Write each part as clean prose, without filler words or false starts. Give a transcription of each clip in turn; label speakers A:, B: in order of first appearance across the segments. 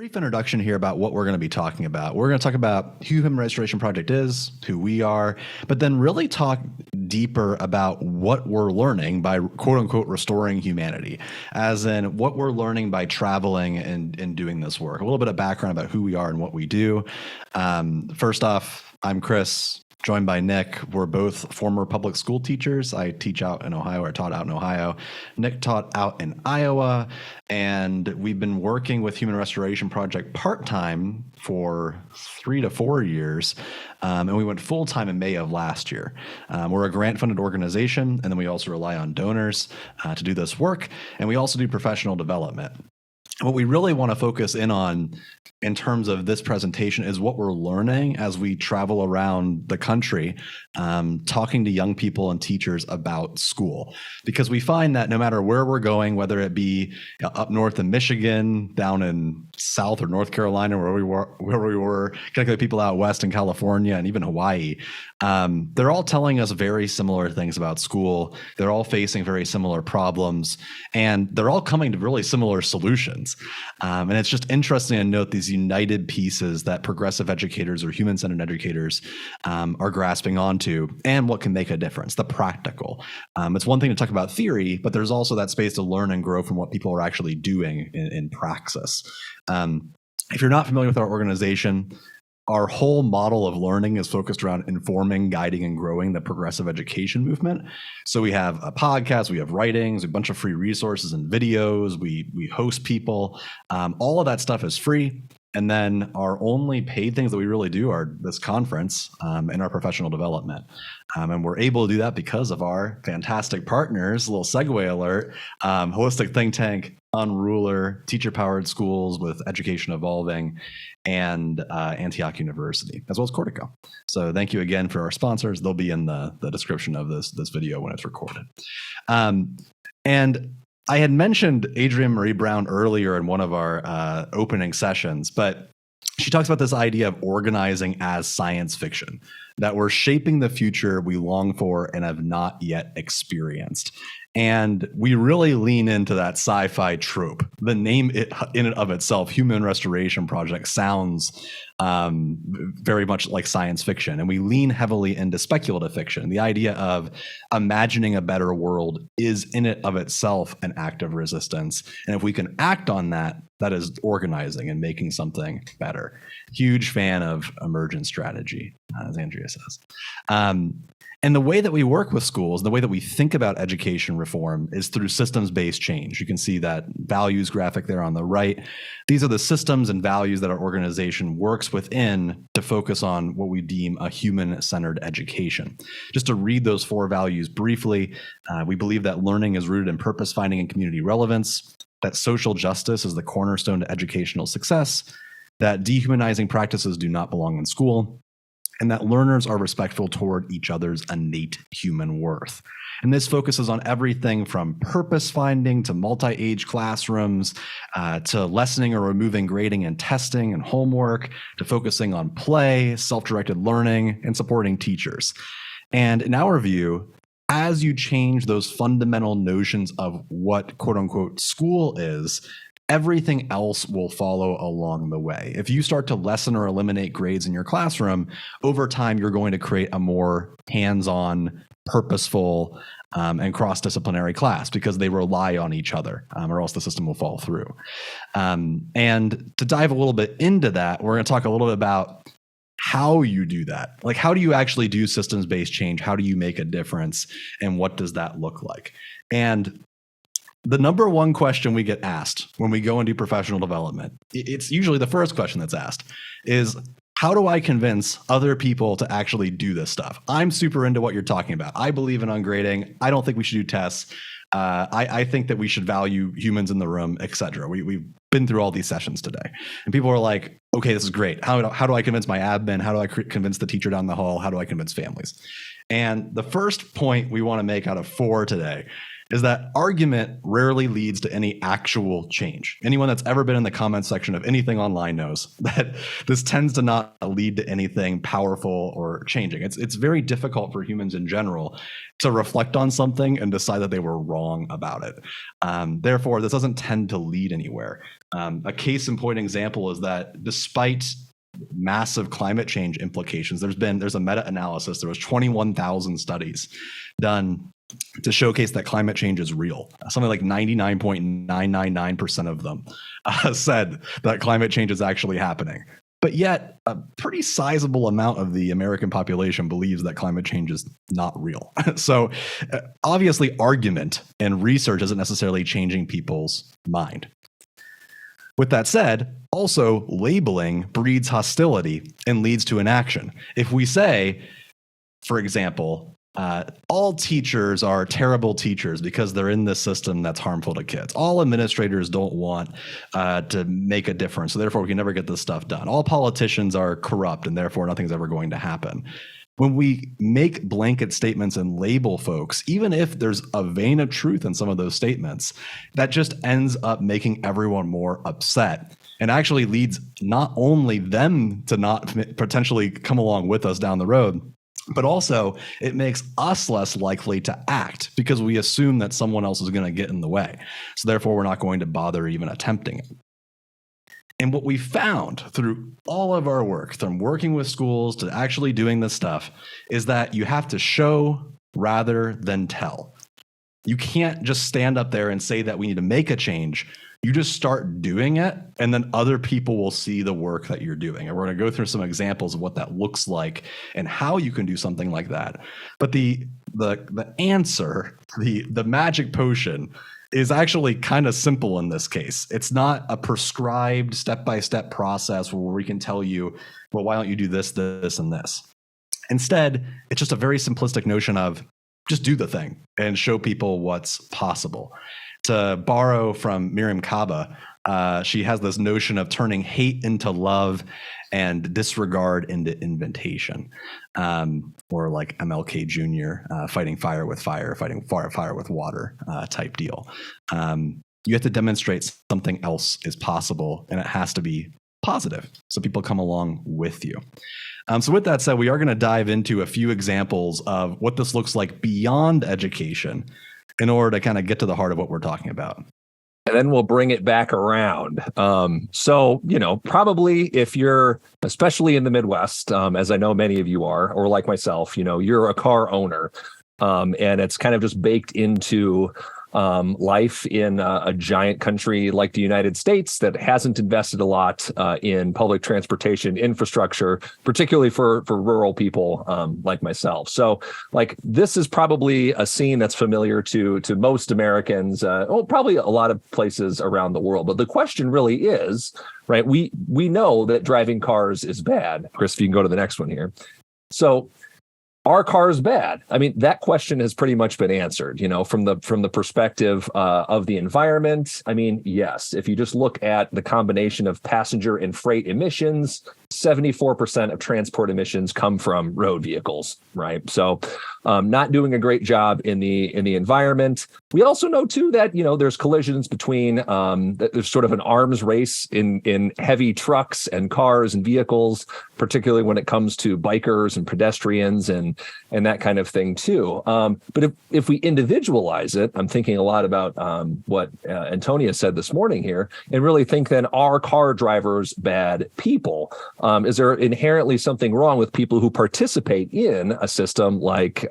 A: brief introduction here about what we're going to be talking about. We're going to talk about who Human Restoration Project is, who we are, but then really talk deeper about what we're learning by quote unquote restoring humanity, as in what we're learning by traveling and doing this work. A little bit of background about who we are and what we do. First off, I'm Chris, joined by Nick. We're both former public school teachers. I teach out in Ohio, or taught out in Ohio. Nick taught out in Iowa, and we've been working with Human Restoration Project part-time for 3 to 4 years, and we went full-time in May of last year. We're a grant-funded organization, and then we also rely on donors to do this work, and we also do professional development. What we really want to focus in on in terms of this presentation is what we're learning as we travel around the country, talking to young people and teachers about school. Because we find that no matter where we're going, whether it be up north in Michigan, down in South or North Carolina, where we were connecting with people out west in California and even Hawaii, they're all telling us very similar things about school. They're all facing very similar problems, and they're all coming to really similar solutions. And it's just interesting to note these united pieces that progressive educators or human-centered educators are grasping onto, and what can make a difference, the practical. It's one thing to talk about theory, but there's also that space to learn and grow from what people are actually doing in praxis. If you're not familiar with our organization, our whole model of learning is focused around informing, guiding, and growing the progressive education movement. So we have a podcast, we have writings, a bunch of free resources and videos, we host people. All of that stuff is free. And then our only paid things that we really do are this conference and our professional development. And we're able to do that because of our fantastic partners, a little segue alert, Holistic Think Tank, Unruler, Teacher-Powered Schools with Education Evolving, and Antioch University, as well as Cortico. So thank you again for our sponsors. They'll be in the description of this video when it's recorded. And I had mentioned Adrienne Marie Brown earlier in one of our opening sessions, but she talks about this idea of organizing as science fiction, that we're shaping the future we long for and have not yet experienced. And we really lean into that sci-fi trope. The name in and of itself, Human Restoration Project, sounds very much like science fiction. And we lean heavily into speculative fiction. The idea of imagining a better world is in and of itself an act of resistance. And if we can act on that, that is organizing and making something better. Huge fan of emergent strategy, as Andrea says. And the way that we work with schools, the way that we think about education reform is through systems-based change. You can see that values graphic there on the right. These are the systems and values that our organization works within to focus on what we deem a human-centered education. Just to read those 4 values briefly, we believe that learning is rooted in purpose finding and community relevance, that social justice is the cornerstone to educational success, that dehumanizing practices do not belong in school, and that learners are respectful toward each other's innate human worth. And this focuses on everything from purpose finding to multi-age classrooms, to lessening or removing grading and testing and homework, to focusing on play, self-directed learning, and supporting teachers. And in our view, as you change those fundamental notions of what quote unquote school is, everything else will follow along the way. If you start to lessen or eliminate grades in your classroom, over time, you're going to create a more hands-on, purposeful, and cross-disciplinary class because they rely on each other, or else the system will fall through. And to dive a little bit into that, we're going to talk a little bit about how you do that. Like, how do you actually do systems-based change? How do you make a difference? And what does that look like? And the number one question we get asked when we go and do professional development, it's usually the first question that's asked, is how do I convince other people to actually do this stuff? I'm super into what you're talking about. I believe in ungrading. I don't think we should do tests. I think that we should value humans in the room, et cetera. We've been through all these sessions today. And people are like, okay, this is great. How do I convince my admin? How do I convince the teacher down the hall? How do I convince families? And the first point we want to make out of 4 today is that argument rarely leads to any actual change. Anyone that's ever been in the comments section of anything online knows that this tends to not lead to anything powerful or changing. It's very difficult for humans in general to reflect on something and decide that they were wrong about it. Therefore, this doesn't tend to lead anywhere. A case in point example is that despite massive climate change implications, there's a meta-analysis. There was 21,000 studies done to showcase that climate change is real. Something like 99.999% of them said that climate change is actually happening. But yet, a pretty sizable amount of the American population believes that climate change is not real. So obviously, argument and research isn't necessarily changing people's mind. With that said, also labeling breeds hostility and leads to inaction. If we say, for example, all teachers are terrible teachers because they're in this system that's harmful to kids. All administrators don't want to make a difference, so therefore we can never get this stuff done. All politicians are corrupt, and therefore nothing's ever going to happen. When we make blanket statements and label folks, even if there's a vein of truth in some of those statements, that just ends up making everyone more upset and actually leads not only them to not potentially come along with us down the road, but also it makes us less likely to act because we assume that someone else is going to get in the way. So therefore, we're not going to bother even attempting it. And what we found through all of our work, from working with schools to actually doing this stuff, is that you have to show rather than tell. You can't just stand up there and say that we need to make a change. You just start doing it, and then other people will see the work that you're doing. And we're going to go through some examples of what that looks like and how you can do something like that. But the answer, the magic potion, is actually kind of simple in this case. It's not a prescribed step-by-step process where we can tell you, well, why don't you do this, this, and this? Instead, it's just a very simplistic notion of just do the thing and show people what's possible. To borrow from Miriam Kaba, she has this notion of turning hate into love and disregard into invitation, or like MLK Jr., fighting fire with fire, fighting fire with water type deal. You have to demonstrate something else is possible, and it has to be positive so people come along with you. So with that said, we are going to dive into a few examples of what this looks like beyond education in order to kind of get to the heart of what we're talking about.
B: And then we'll bring it back around. So, probably if you're, especially in the Midwest, as I know many of you are, or like myself, you're a car owner, and it's kind of just baked into life in a giant country like the United States that hasn't invested a lot in public transportation infrastructure, particularly for rural people like myself. So this is probably a scene that's familiar to most Americans, probably a lot of places around the world. But the question really is, right, we know that driving cars is bad. Chris, if you can go to the next one here. So are cars bad? I mean, that question has pretty much been answered, from the perspective of the environment. I mean, yes, if you just look at the combination of passenger and freight emissions, 74% of transport emissions come from road vehicles, right? So not doing a great job in the environment. We also know, too, that, there's collisions between, there's sort of an arms race in heavy trucks and cars and vehicles, particularly when it comes to bikers and pedestrians and that kind of thing, too. But if we individualize it, I'm thinking a lot about what Antonia said this morning here, and really think then, are car drivers bad people? Is there inherently something wrong with people who participate in a system like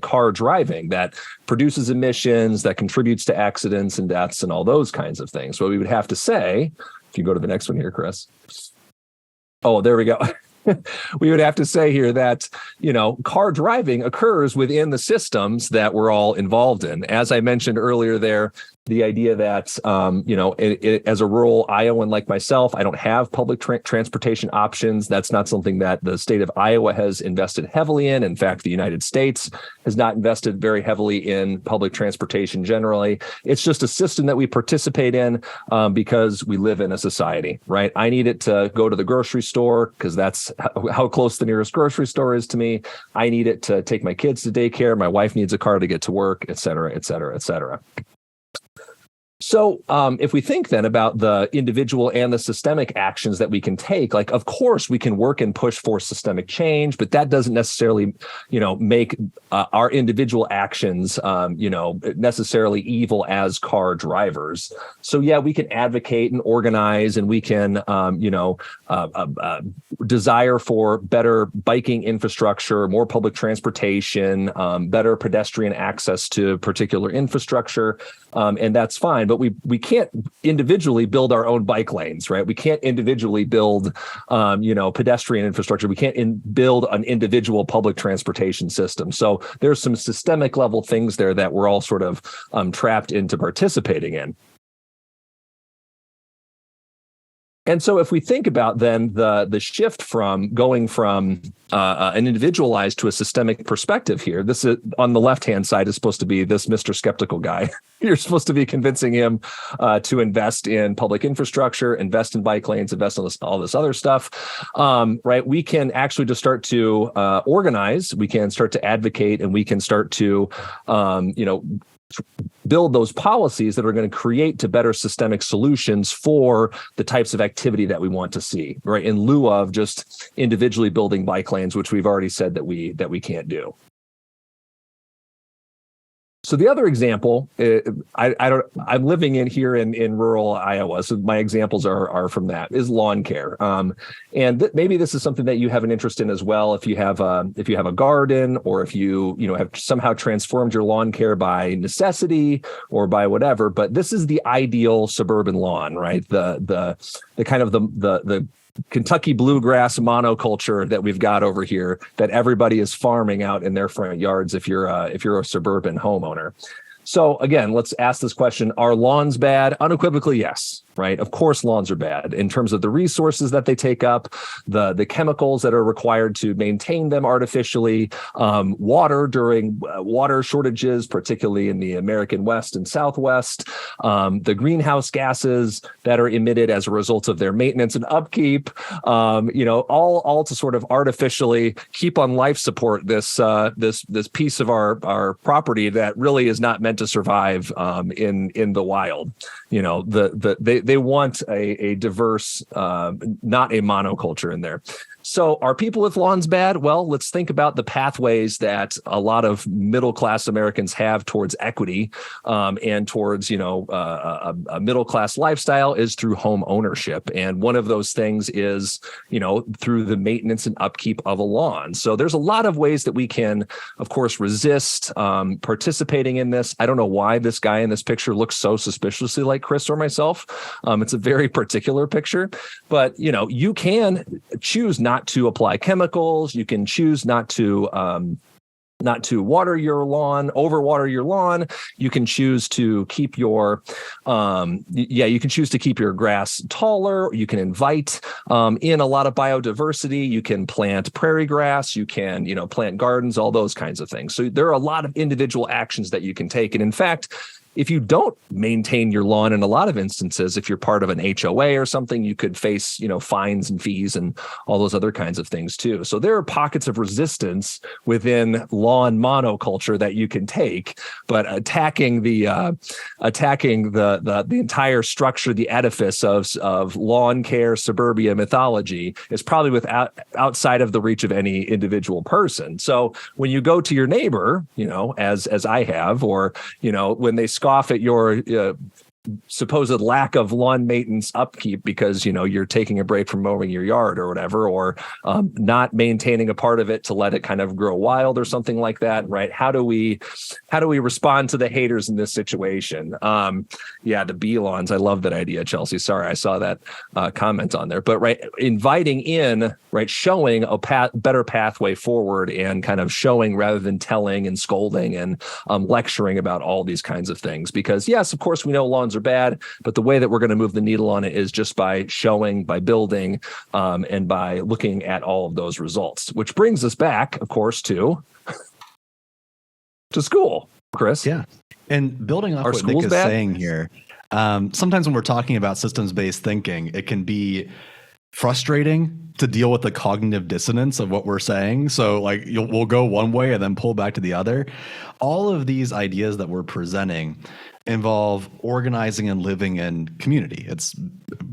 B: car driving that produces emissions, that contributes to accidents and deaths and all those kinds of things? Well, we would have to say, if you go to the next one here, Chris. Oh, there we go. We would have to say here that, car driving occurs within the systems that we're all involved in. As I mentioned earlier there, the idea that, as a rural Iowan like myself, I don't have public transportation options. That's not something that the state of Iowa has invested heavily in. In fact, the United States has not invested very heavily in public transportation generally. It's just a system that we participate in because we live in a society, right? I need it to go to the grocery store because that's how close the nearest grocery store is to me. I need it to take my kids to daycare. My wife needs a car to get to work, et cetera, et cetera, et cetera. So if we think then about the individual and the systemic actions that we can take, like, of course, we can work and push for systemic change, but that doesn't necessarily, make our individual actions, necessarily evil as car drivers. So, yeah, we can advocate and organize, and we can, desire for better biking infrastructure, more public transportation, better pedestrian access to particular infrastructure. And that's fine, but we can't individually build our own bike lanes, right? We can't individually build, pedestrian infrastructure. We can't build an individual public transportation system. So there's some systemic level things there that we're all sort of trapped into participating in. And so if we think about then the shift from going from an individualized to a systemic perspective here, this is on the left-hand side is supposed to be this Mr. Skeptical guy. You're supposed to be convincing him to invest in public infrastructure, invest in bike lanes, invest in all this other stuff, right? We can actually just start to organize, we can start to advocate, and we can start to, build those policies that are going to create to better systemic solutions for the types of activity that we want to see, right? In lieu of just individually building bike lanes, which we've already said that we can't do. So the other example, I'm living in rural Iowa, so my examples are from that, is lawn care. And maybe this is something that you have an interest in as well. If you have a garden, or if you have somehow transformed your lawn care by necessity or by whatever, but this is the ideal suburban lawn, right? The kind of the Kentucky bluegrass monoculture that we've got over here that everybody is farming out in their front yards if you're a suburban homeowner. So again, let's ask this question: are lawns bad? Unequivocally, yes. Right? Of course, lawns are bad in terms of the resources that they take up, the chemicals that are required to maintain them artificially, water during water shortages, particularly in the American West and Southwest, the greenhouse gases that are emitted as a result of their maintenance and upkeep, all to sort of artificially keep on life support this piece of our property that really is not meant to survive in the wild. They want a diverse, not a monoculture in there. So are people with lawns bad? Well, let's think about the pathways that a lot of middle-class Americans have towards equity and towards, a middle-class lifestyle is through home ownership. And one of those things is, through the maintenance and upkeep of a lawn. So there's a lot of ways that we can, of course, resist participating in this. I don't know why this guy in this picture looks so suspiciously like Chris or myself. It's a very particular picture, but, you can choose not to apply chemicals. You can choose not to water your lawn, overwater your lawn. You can choose to keep your, you can choose to keep your grass taller. You can invite in a lot of biodiversity. You can plant prairie grass. You can, plant gardens, all those kinds of things. So there are a lot of individual actions that you can take. And in fact, if you don't maintain your lawn, in a lot of instances, if you're part of an HOA or something, you could face, fines and fees and all those other kinds of things too. So there are pockets of resistance within lawn monoculture that you can take, but attacking the entire structure, the edifice of lawn care, suburbia mythology is probably outside of the reach of any individual person. So when you go to your neighbor, as I have, or when they scoff at your supposed lack of lawn maintenance upkeep because, you're taking a break from mowing your yard or whatever, or not maintaining a part of it to let it kind of grow wild or something like that, right? How do we respond to the haters in this situation? The bee lawns. I love that idea, Chelsea. Sorry, I saw that comment on there. But right, inviting in, right, showing a better pathway forward and kind of showing rather than telling and scolding and lecturing about all these kinds of things. Because yes, of course, we know lawns are bad, but the way that we're going to move the needle on it is just by showing, by building, and by looking at all of those results, which brings us back, of course, to school, Chris.
A: Yeah. And building off what Nick is saying here, sometimes when we're talking about systems-based thinking, it can be frustrating to deal with the cognitive dissonance of what we're saying. So like we'll go one way and then pull back to the other. All of these ideas that we're presenting involve organizing and living in community. It's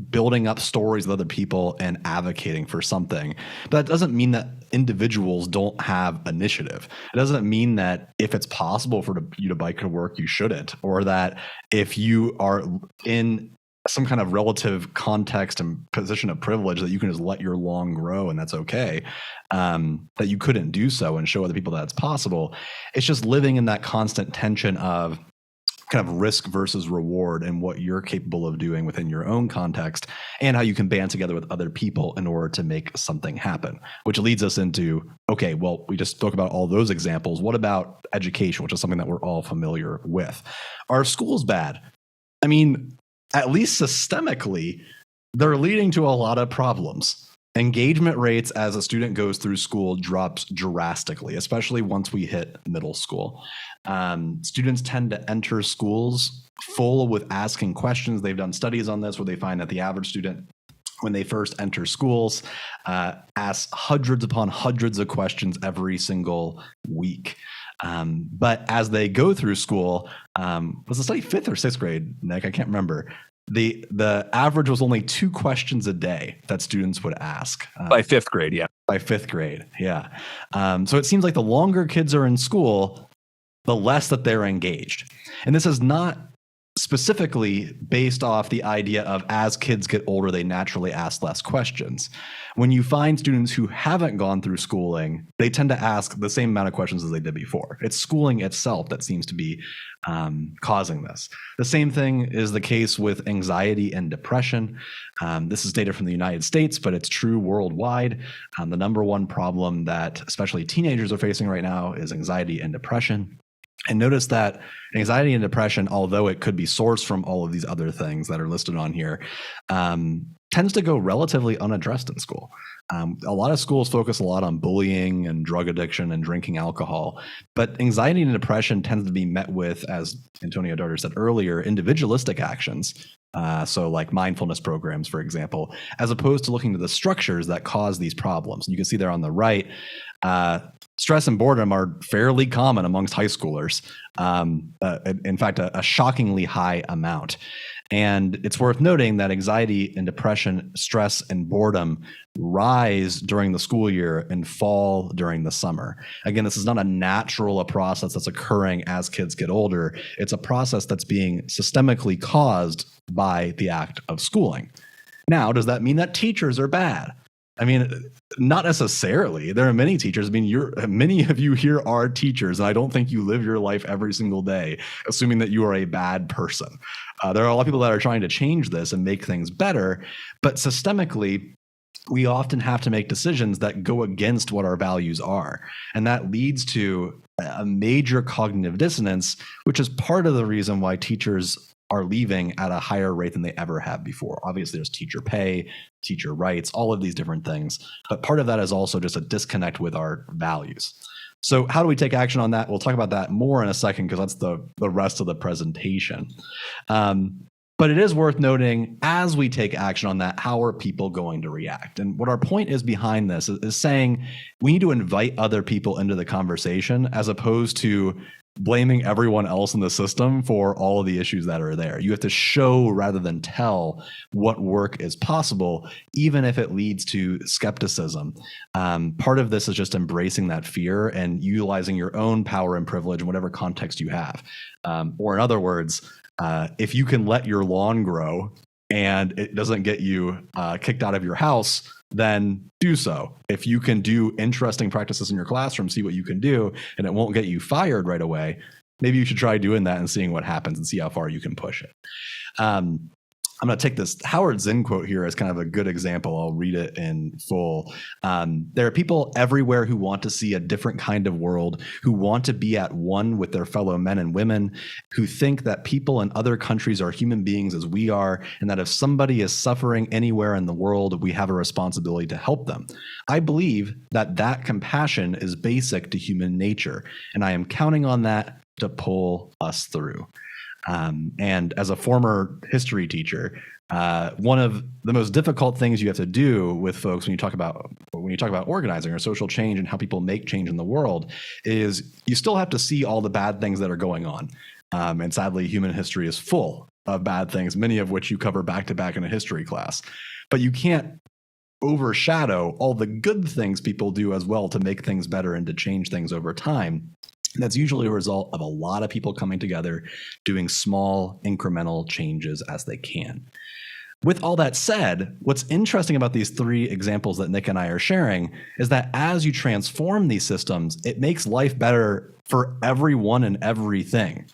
A: building up stories with other people and advocating for something. But that doesn't mean that individuals don't have initiative. It doesn't mean that if it's possible for you to bike to work, you shouldn't, or that if you are in some kind of relative context and position of privilege that you can just let your lawn grow and that's okay, that you couldn't do so and show other people that it's possible. It's just living in that constant tension of kind of risk versus reward and what you're capable of doing within your own context and how you can band together with other people in order to make something happen, which leads us into, okay, well, we just spoke about all those examples. What about education, which is something that we're all familiar with? Are schools bad? I mean, at least systemically, they're leading to a lot of problems. Engagement rates as a student goes through school drops drastically, especially once we hit middle school. Students tend to enter schools full with asking questions. They've done studies on this where they find that the average student, when they first enter schools, asks hundreds upon hundreds of questions every single week. But as they go through school, was the study 5th or 6th grade, Nick? I can't remember. The average was only 2 questions a day that students would ask.
B: By 5th grade, yeah.
A: By 5th grade, yeah. So it seems like the longer kids are in school, the less that they're engaged. And this is not specifically based off the idea of as kids get older, they naturally ask less questions. When you find students who haven't gone through schooling, they tend to ask the same amount of questions as they did before. It's schooling itself that seems to be causing this. The same thing is the case with anxiety and depression. This is data from the United States, but it's true worldwide. The number one problem that especially teenagers are facing right now is anxiety and depression. And notice that anxiety and depression, although it could be sourced from all of these other things that are listed on here, tends to go relatively unaddressed in school. A lot of schools focus a lot on bullying and drug addiction and drinking alcohol, but anxiety and depression tends to be met with, as Antonio Darter said earlier, individualistic actions. So like mindfulness programs, for example, as opposed to looking to the structures that cause these problems. You can see there on the right, stress and boredom are fairly common amongst high schoolers. In fact, a shockingly high amount. And it's worth noting that anxiety and depression, stress and boredom rise during the school year and fall during the summer. Again, this is not a natural process that's occurring as kids get older. It's a process that's being systemically caused by the act of schooling. Now, does that mean that teachers are bad? I mean, not necessarily. There are many teachers. I mean, many of you here are teachers, and I don't think you live your life every single day assuming that you are a bad person. There are a lot of people that are trying to change this and make things better, but systemically, we often have to make decisions that go against what our values are. And that leads to a major cognitive dissonance, which is part of the reason why teachers are leaving at a higher rate than they ever have before. Obviously, there's teacher pay, teacher rights, all of these different things. But part of that is also just a disconnect with our values. So how do we take action on that? We'll talk about that more in a second because that's the rest of the presentation. But it is worth noting, as we take action on that, how are people going to react? And what our point is behind this is saying we need to invite other people into the conversation as opposed to blaming everyone else in the system for all of the issues that are there. You have to show rather than tell what work is possible, even if it leads to skepticism. Part of this is just embracing that fear and utilizing your own power and privilege in whatever context you have. Or in other words, if you can let your lawn grow and it doesn't get you kicked out of your house, then do so. If you can do interesting practices in your classroom, see what you can do, and it won't get you fired right away, maybe you should try doing that and seeing what happens and see how far you can push it. I'm going to take this Howard Zinn quote here as kind of a good example. I'll read it in full. There are people everywhere who want to see a different kind of world, who want to be at one with their fellow men and women, who think that people in other countries are human beings as we are, and that if somebody is suffering anywhere in the world, we have a responsibility to help them. I believe that that compassion is basic to human nature, and I am counting on that to pull us through. And as a former history teacher, one of the most difficult things you have to do with folks when you talk about organizing or social change and how people make change in the world is you still have to see all the bad things that are going on. And sadly, human history is full of bad things, many of which you cover back to back in a history class. But you can't overshadow all the good things people do as well to make things better and to change things over time. That's usually a result of a lot of people coming together, doing small incremental changes as they can. With all that said, what's interesting about these three examples that Nick and I are sharing is that as you transform these systems, it makes life better for everyone and everything.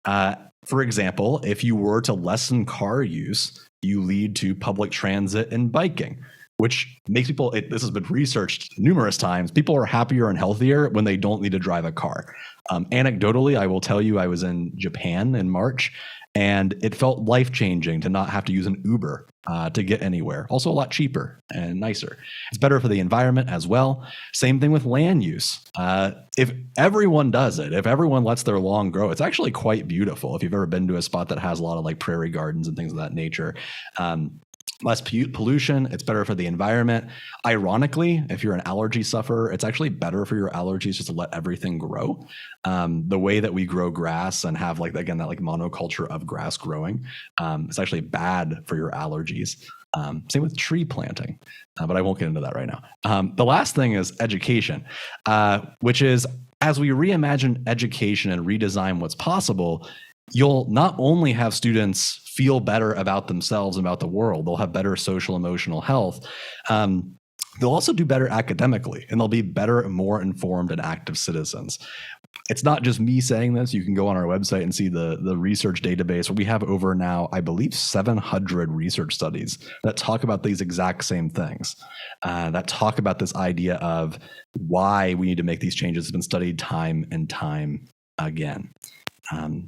A: For example, if you were to lessen car use, you lead to public transit and biking, which makes people, this has been researched numerous times, people are happier and healthier when they don't need to drive a car. Anecdotally, I will tell you, I was in Japan in March, and it felt life-changing to not have to use an Uber to get anywhere. Also a lot cheaper and nicer. It's better for the environment as well. Same thing with land use. If everyone does it, if everyone lets their lawn grow, it's actually quite beautiful. If you've ever been to a spot that has a lot of like prairie gardens and things of that nature, less pollution, it's better for the environment. Ironically, if you're an allergy sufferer, it's actually better for your allergies just to let everything grow. The way that we grow grass and have like, again, that like monoculture of grass growing, it's actually bad for your allergies. Same with tree planting, but I won't get into that right now. The last thing is education, which is as we reimagine education and redesign what's possible, you'll not only have students feel better about themselves and about the world, they'll have better social emotional health. They'll also do better academically, and they'll be better and more informed and active citizens. It's not just me saying this. You can go on our website and see the research database. We have over now, I believe, 700 research studies that talk about these exact same things, that talk about this idea of why we need to make these changes. It's been studied time and time again.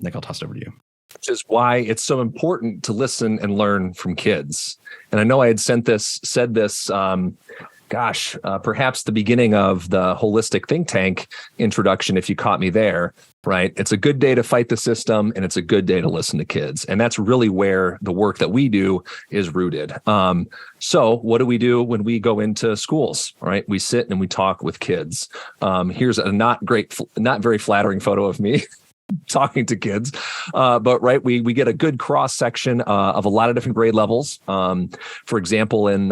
A: Nick, I'll toss it over to you.
B: Which is why it's so important to listen and learn from kids. And I know I had said this, perhaps the beginning of the holistic think tank introduction, if you caught me there, right? It's a good day to fight the system, and it's a good day to listen to kids. And that's really where the work that we do is rooted. So what do we do when we go into schools, right? We sit and we talk with kids. Here's a not very flattering photo of me talking to kids, but right, we get a good cross section of a lot of different grade levels. For example, in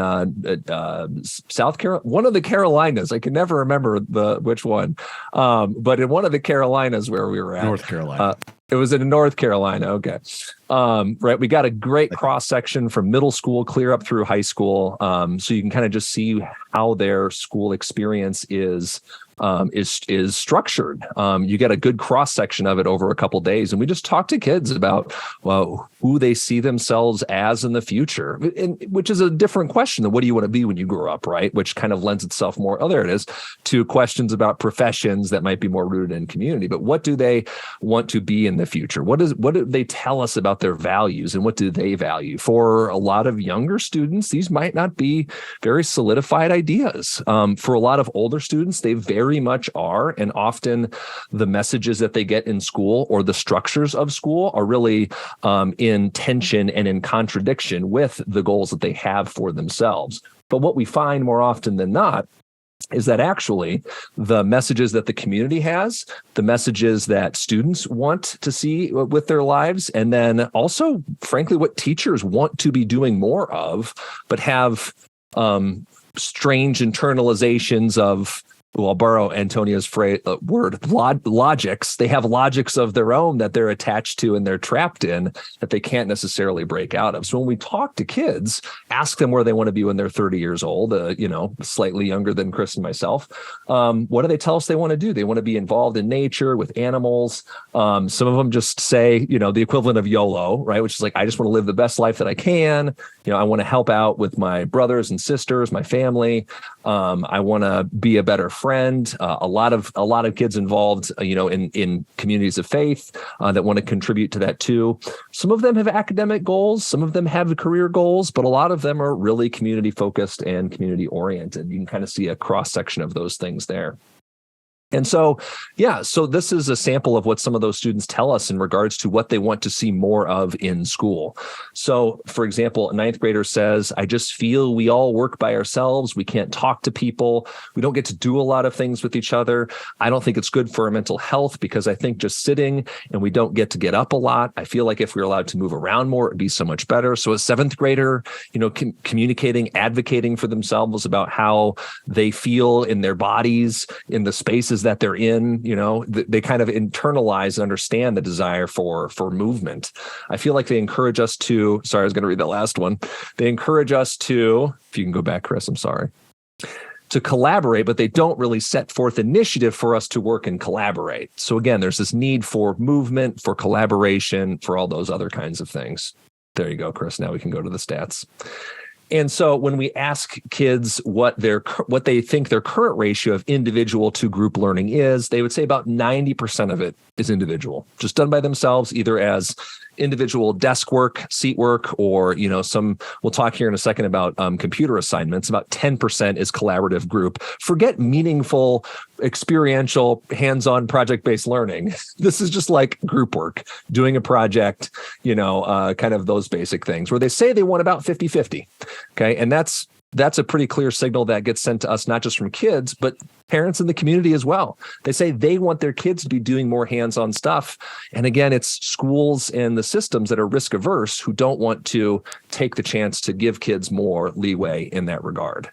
B: South Carolina, one of the Carolinas, I can never remember which one, but in one of the Carolinas where we were at,
A: North Carolina.
B: It was in North Carolina. Okay. Right. We got a great cross section from middle school clear up through high school. So you can kind of just see how their school experience is structured. You get a good cross section of it over a couple of days, and we just talk to kids about who they see themselves as in the future, which is a different question than what do you want to be when you grow up, right? Which kind of lends itself more, there it is, to questions about professions that might be more rooted in community. But what do they want to be in the future? What do they tell us about their values, and what do they value? For a lot of younger students, these might not be very solidified ideas. For a lot of older students, they very much are, and often the messages that they get in school or the structures of school are really in tension and in contradiction with the goals that they have for themselves. But what we find more often than not is that actually the messages that the community has, the messages that students want to see with their lives, and then also, frankly, what teachers want to be doing more of, but have strange internalizations of, well, I'll borrow Antonia's word, logics. They have logics of their own that they're attached to and they're trapped in that they can't necessarily break out of. So when we talk to kids, ask them where they want to be when they're 30 years old, slightly younger than Chris and myself. What do they tell us they want to do? They want to be involved in nature with animals. Some of them just say, the equivalent of YOLO, right? Which is like, I just want to live the best life that I can. I want to help out with my brothers and sisters, my family. I want to be a better friend. A lot of kids involved, in communities of faith that want to contribute to that too. Some of them have academic goals. Some of them have career goals, but a lot of them are really community focused and community oriented. You can kind of see a cross section of those things there. And so, so this is a sample of what some of those students tell us in regards to what they want to see more of in school. So, for example, a ninth grader says, I just feel we all work by ourselves. We can't talk to people. We don't get to do a lot of things with each other. I don't think it's good for our mental health because I think just sitting and we don't get to get up a lot. I feel like if we were allowed to move around more, it'd be so much better. So a seventh grader, communicating, advocating for themselves about how they feel in their bodies, in the spaces that they're in, they kind of internalize and understand the desire for movement. I feel like they encourage us to, sorry, I was going to read that last one. They encourage us to, if you can go back, Chris, I'm sorry, to collaborate, but they don't really set forth initiative for us to work and collaborate. So again, there's this need for movement, for collaboration, for all those other kinds of things. There you go, Chris. Now we can go to the stats. And so when we ask kids what they think their current ratio of individual to group learning is, they would say about 90% of it is individual, just done by themselves, either as individual desk work, seat work, or, we'll talk here in a second about computer assignments. About 10% is collaborative group. Forget meaningful, experiential, hands-on project-based learning. This is just like group work, doing a project, kind of those basic things where they say they want about 50-50. Okay. And that's a pretty clear signal that gets sent to us, not just from kids, but parents in the community as well. They say they want their kids to be doing more hands-on stuff. And again, it's schools and the systems that are risk averse who don't want to take the chance to give kids more leeway in that regard.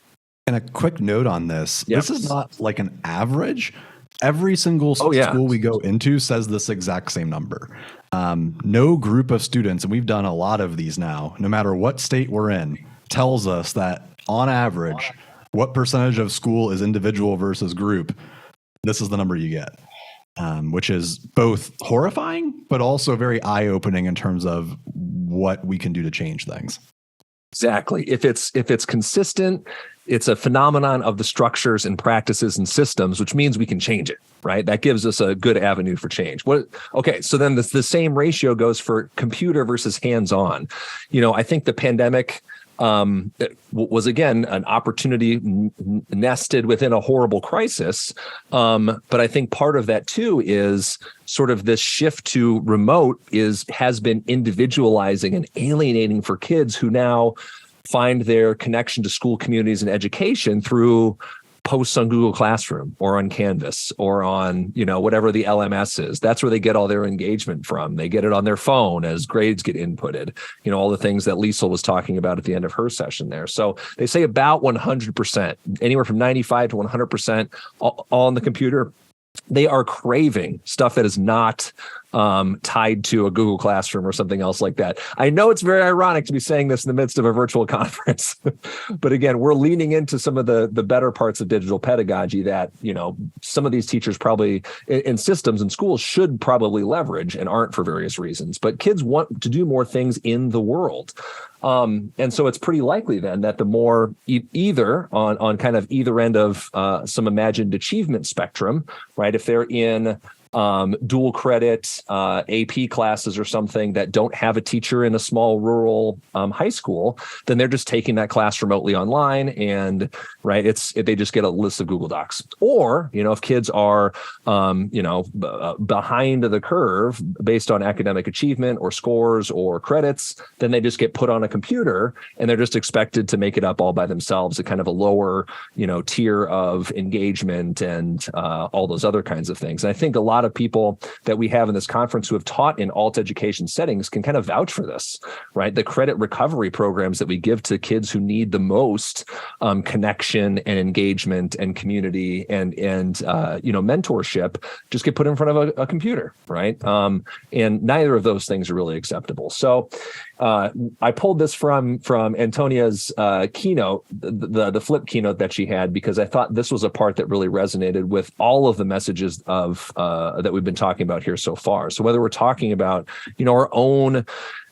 A: And a quick note on this. Yep. This is not like an average. Every single school we go into says this exact same number. No group of students, and we've done a lot of these now, no matter what state we're in, tells us that on average, what percentage of school is individual versus group. This is the number you get, which is both horrifying, but also very eye-opening in terms of what we can do to change things.
B: Exactly. If it's consistent, it's a phenomenon of the structures and practices and systems, which means we can change it, right? That gives us a good avenue for change. Okay, so then the same ratio goes for computer versus hands-on. I think the pandemic was, again, an opportunity nested within a horrible crisis. But I think part of that, too, is sort of this shift to remote has been individualizing and alienating for kids who now find their connection to school communities and education through posts on Google Classroom or on Canvas or on, whatever the LMS is. That's where they get all their engagement from. They get it on their phone as grades get inputted, all the things that Liesl was talking about at the end of her session there. So they say about 100%, anywhere from 95 to 100% all on the computer. They are craving stuff that is not tied to a Google Classroom or something else like that. I know it's very ironic to be saying this in the midst of a virtual conference, but again, we're leaning into some of the better parts of digital pedagogy that, some of these teachers probably in systems and schools should probably leverage and aren't for various reasons. But kids want to do more things in the world. And so it's pretty likely then that the more either on kind of either end of some imagined achievement spectrum, right? If they're in dual credit AP classes or something that don't have a teacher in a small rural high school, then they're just taking that class remotely online, and they just get a list of Google Docs. Or if kids are behind the curve based on academic achievement or scores or credits, then they just get put on a computer and they're just expected to make it up all by themselves at kind of a lower tier of engagement and all those other kinds of things. And I think a lot of people that we have in this conference who have taught in alt education settings can kind of vouch for this, right? The credit recovery programs that we give to kids who need the most connection and engagement and community and mentorship just get put in front of a computer, right? And neither of those things are really acceptable. So I pulled this from Antonia's keynote, the flip keynote that she had, because I thought this was a part that really resonated with all of the messages of that we've been talking about here so far. So whether we're talking about our own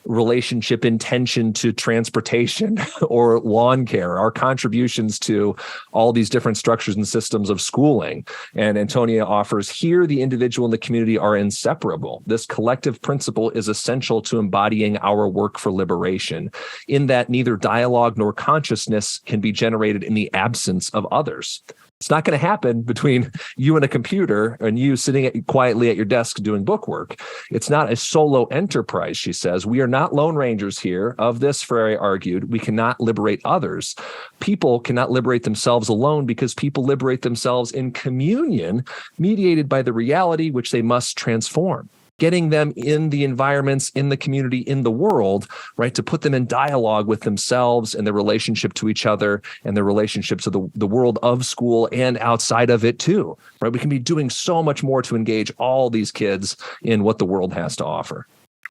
B: relationship intention to transportation or lawn care, our contributions to all these different structures and systems of schooling. And Antonia offers here, the individual and the community are inseparable. This collective principle is essential to embodying our work for liberation, in that neither dialogue nor consciousness can be generated in the absence of others. It's not going to happen between you and a computer and you sitting quietly at your desk doing book work. It's not a solo enterprise, she says. We are not lone rangers here. Of this, Freire argued, we cannot liberate others. People cannot liberate themselves alone because people liberate themselves in communion, mediated by the reality which they must transform. Getting them in the environments, in the community, in the world, right, to put them in dialogue with themselves and their relationship to each other and their relationship to the world of school and outside of it too, right? We can be doing so much more to engage all these kids in what the world has to offer.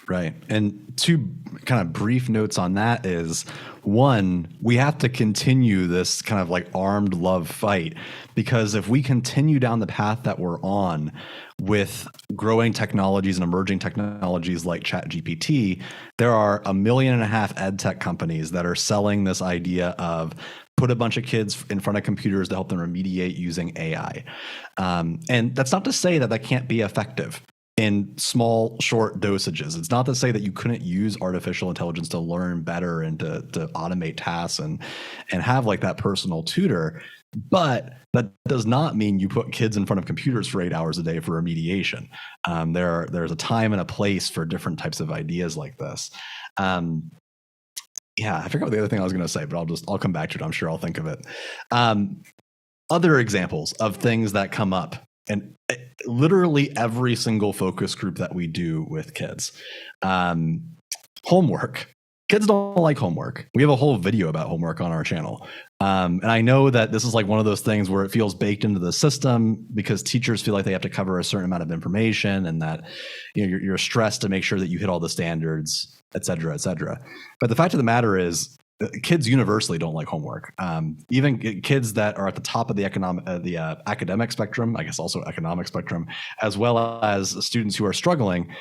A: Right. And two kind of brief notes on that is, one, we have to continue this kind of like armed love fight, because if we continue down the path that we're on with growing technologies and emerging technologies like ChatGPT, there are 1.5 million ed tech companies that are selling this idea of put a bunch of kids in front of computers to help them remediate using AI. And that's not to say that can't be effective in small, short dosages. It's not to say that you couldn't use artificial intelligence to learn better and to automate tasks and have like that personal tutor. But that does not mean you put kids in front of computers for 8 hours a day for remediation. There's a time and a place for different types of ideas like this. Yeah, I forgot what the other thing I was going to say, but I'll come back to it. I'm sure I'll think of it. Other examples of things that come up, and literally every single focus group that we do with kids. Homework. Kids don't like homework. We have a whole video about homework on our channel. And I know that this is like one of those things where it feels baked into the system because teachers feel like they have to cover a certain amount of information and that you're stressed to make sure that you hit all the standards, et cetera, et cetera. But the fact of the matter is, kids universally don't like homework. Even kids that are at the top of the academic spectrum, I guess also economic spectrum, as well as students who are struggling,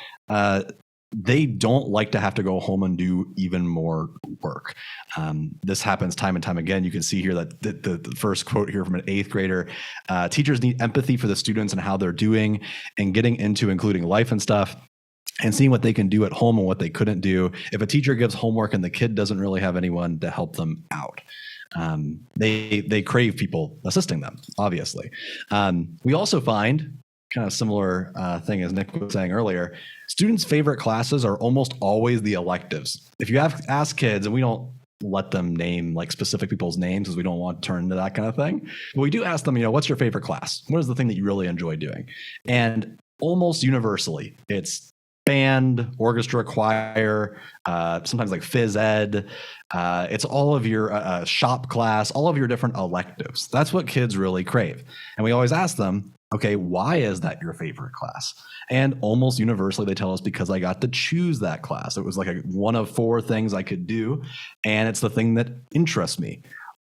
A: they don't like to have to go home and do even more work. This happens time and time again. You can see here that the first quote here from an 8th grader, teachers need empathy for the students and how they're doing, and getting into including life and stuff, and seeing what they can do at home and what they couldn't do. If a teacher gives homework and the kid doesn't really have anyone to help them out, they crave people assisting them, obviously. We also find kind of similar thing as Nick was saying earlier, students' favorite classes are almost always the electives. If you ask kids, and we don't let them name like specific people's names because we don't want to turn into that kind of thing, but we do ask them, what's your favorite class? What is the thing that you really enjoy doing? And almost universally, it's band, orchestra, choir, sometimes like phys ed. It's all of your shop class, all of your different electives. That's what kids really crave. And we always ask them, okay, why is that your favorite class? And almost universally, they tell us because I got to choose that class. It was like one of 4 things I could do, and it's the thing that interests me.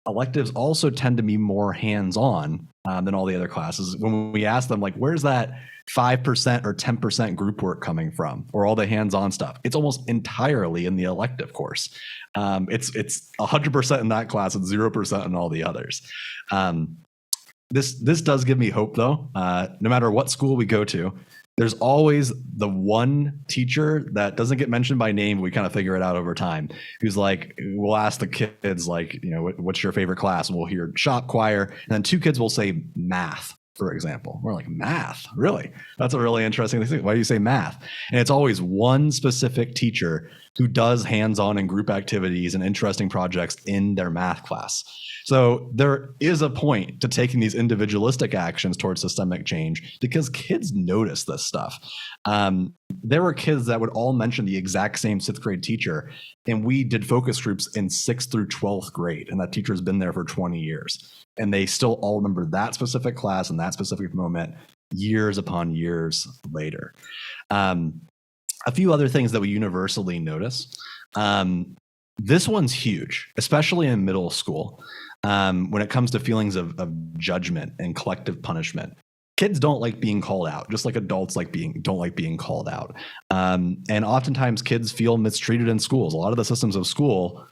A: Electives also tend to be more hands-on than all the other classes. When we ask them, like, where's that 5% or 10% group work coming from, or all the hands-on stuff? It's almost entirely in the elective course. It's 100% in that class and 0% in all the others. This does give me hope, though. No matter what school we go to, there's always the one teacher that doesn't get mentioned by name. We kind of figure it out over time. Who's like, we'll ask the kids, like, what's your favorite class? And we'll hear shop, choir. And then 2 kids will say math, for example. We're like, math? Really? That's a really interesting thing. Why do you say math? And it's always one specific teacher who does hands-on and group activities and interesting projects in their math class. So there is a point to taking these individualistic actions towards systemic change because kids notice this stuff. There were kids that would all mention the exact same 6th grade teacher, and we did focus groups in 6th through 12th grade, and that teacher's been there for 20 years. And they still all remember that specific class and that specific moment years upon years later. A few other things that we universally notice. This one's huge, especially in middle school, when it comes to feelings of judgment and collective punishment. Kids don't like being called out, just like adults don't like being called out. And oftentimes kids feel mistreated in schools. A lot of the systems of school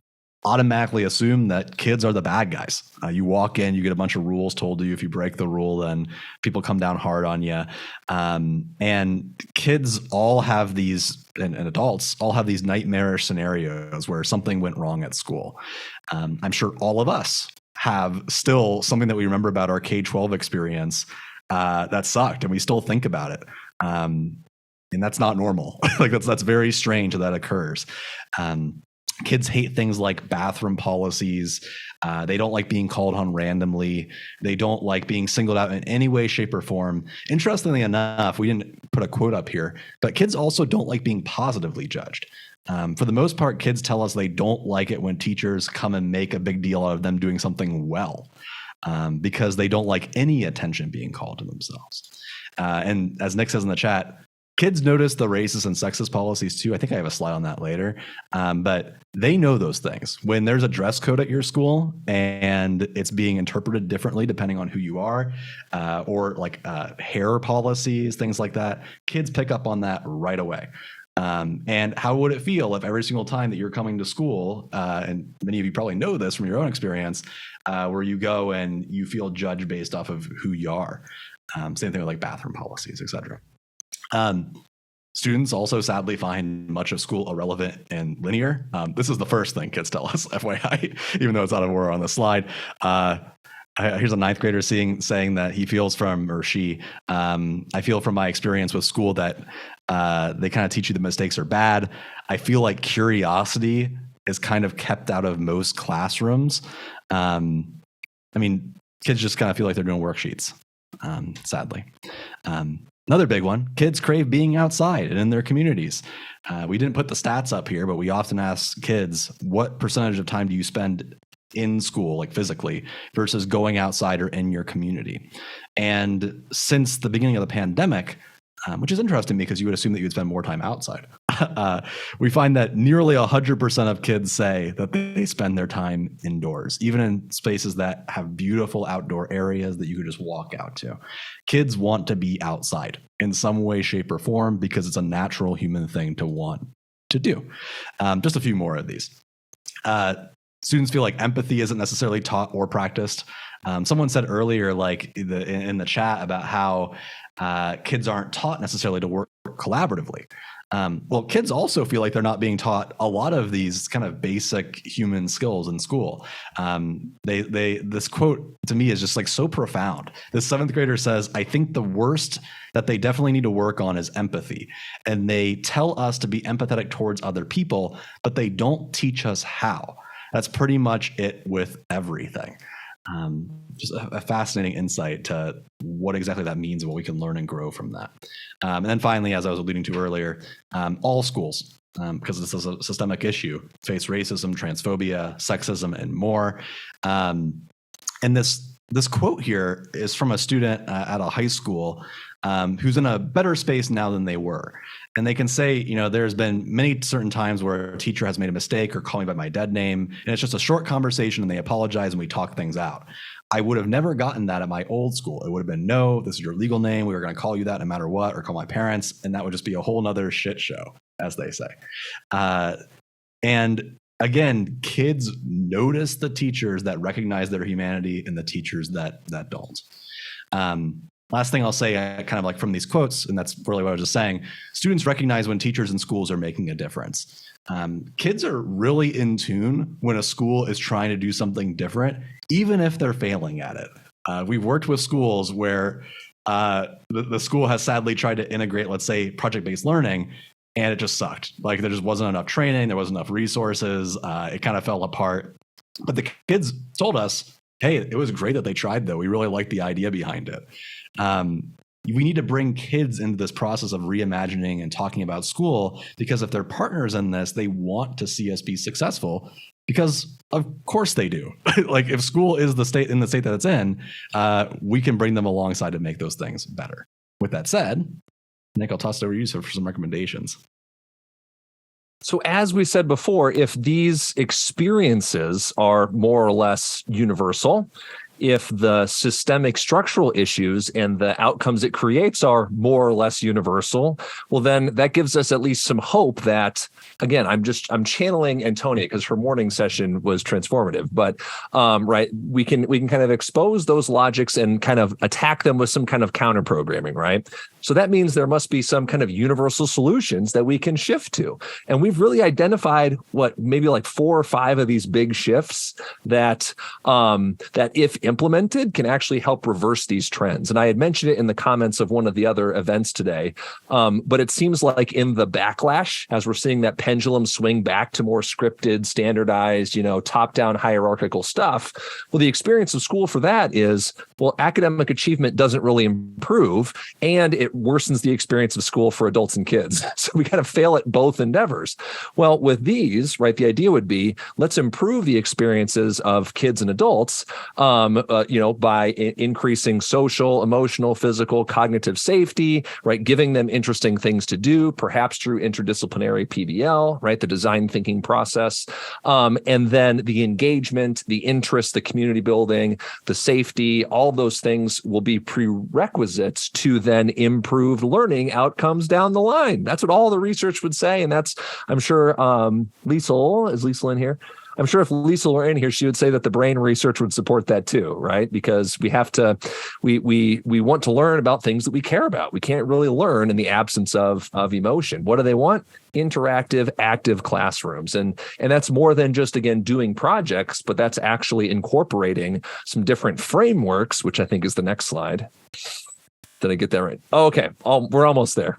A: automatically assume that kids are the bad guys. You walk in, you get a bunch of rules told to you. If you break the rule, then people come down hard on you. And kids all have these, and adults all have these nightmarish scenarios where something went wrong at school. I'm sure all of us have still something that we remember about our K-12 experience that sucked, and we still think about it. And that's not normal. Like that's very strange that occurs. Kids hate things like bathroom policies. They don't like being called on randomly. They don't like being singled out in any way, shape, or form. Interestingly enough, we didn't put a quote up here, but kids also don't like being positively judged. For the most part, kids tell us they don't like it when teachers come and make a big deal out of them doing something well, because they don't like any attention being called to themselves. And as Nick says in the chat, kids notice the racist and sexist policies too. I think I have a slide on that later. But they know those things. When there's a dress code at your school and it's being interpreted differently depending on who you are, or like hair policies, things like that, kids pick up on that right away. And how would it feel if every single time that you're coming to school, and many of you probably know this from your own experience, where you go and you feel judged based off of who you are? Same thing with like bathroom policies, et cetera. Students also sadly find much of school irrelevant and linear. This is the first thing kids tell us, FYI, even though it's out of order on the slide. Here's a 9th grader saying that he feels from, or she, I feel from my experience with school that they kind of teach you that mistakes are bad. I feel like curiosity is kind of kept out of most classrooms. I mean, kids just kind of feel like they're doing worksheets, sadly. Another big one, kids crave being outside and in their communities. We didn't put the stats up here, but we often ask kids, what percentage of time do you spend in school, like physically, versus going outside or in your community? And since the beginning of the pandemic, which is interesting because you would assume that you would spend more time outside, we find that nearly 100% of kids say that they spend their time indoors, even in spaces that have beautiful outdoor areas that you could just walk out to. Kids want to be outside in some way, shape, or form because it's a natural human thing to want to do. Just a few more of these. Students feel like empathy isn't necessarily taught or practiced. Someone said earlier, like in the chat, about how kids aren't taught necessarily to work collaboratively. Well, kids also feel like they're not being taught a lot of these kind of basic human skills in school. This quote to me is just like so profound. This 7th grader says, I think the worst that they definitely need to work on is empathy. And they tell us to be empathetic towards other people, but they don't teach us how. That's pretty much it with everything. Just a fascinating insight to what exactly that means and what we can learn and grow from that. And then finally, as I was alluding to earlier, all schools, because this is a systemic issue, face racism, transphobia, sexism, and more. And this quote here is from a student at a high school who's in a better space now than they were. And they can say, there's been many certain times where a teacher has made a mistake or called me by my dead name, and it's just a short conversation and they apologize and we talk things out. I would have never gotten that at my old school. It would have been, no, this is your legal name. We were going to call you that no matter what, or call my parents. And that would just be a whole nother shit show, as they say. And again, kids notice the teachers that recognize their humanity and the teachers that don't. Last thing I'll say, kind of like from these quotes, and that's really what I was just saying, students recognize when teachers in schools are making a difference. Kids are really in tune when a school is trying to do something different, even if they're failing at it. We've worked with schools where the school has sadly tried to integrate, let's say, project-based learning, and it just sucked. Like there just wasn't enough training, there wasn't enough resources, it kind of fell apart. But the kids told us, hey, it was great that they tried though. We really liked the idea behind it. We need to bring kids into this process of reimagining and talking about school, because if they're partners in this, they want to see us be successful, because of course they do. Like if school is the state that it's in, we can bring them alongside to make those things better. With that said, Nick, I'll toss it over to you for some recommendations.
B: So as we said before, if these experiences are more or less universal, if the systemic structural issues and the outcomes it creates are more or less universal, well, then that gives us at least some hope that, again, I'm channeling Antonia because her morning session was transformative, but right, we can kind of expose those logics and kind of attack them with some kind of counter programming, right? So that means there must be some kind of universal solutions that we can shift to. And we've really identified maybe like 4 or 5 of these big shifts that if implemented can actually help reverse these trends. And I had mentioned it in the comments of one of the other events today, but it seems like in the backlash, as we're seeing that pendulum swing back to more scripted, standardized, top-down hierarchical stuff, well, the experience of school for that is, well, academic achievement doesn't really improve, and it worsens the experience of school for adults and kids. So we kind of fail at both endeavors. Well, with these, right, the idea would be, let's improve the experiences of kids and adults, by increasing social, emotional, physical, cognitive safety, right? Giving them interesting things to do, perhaps through interdisciplinary PBL, right? The design thinking process. And then the engagement, the interest, the community building, the safety, all those things will be prerequisites to then improve learning outcomes down the line. That's what all the research would say. And that's, I'm sure, Liesl, is Liesl in here? I'm sure if Liesl were in here, she would say that the brain research would support that too, right? Because we have to, we want to learn about things that we care about. We can't really learn in the absence of emotion. What do they want? Interactive, active classrooms. And that's more than just, again, doing projects, but that's actually incorporating some different frameworks, which I think is the next slide. Did I get that right? Oh, okay. We're almost there.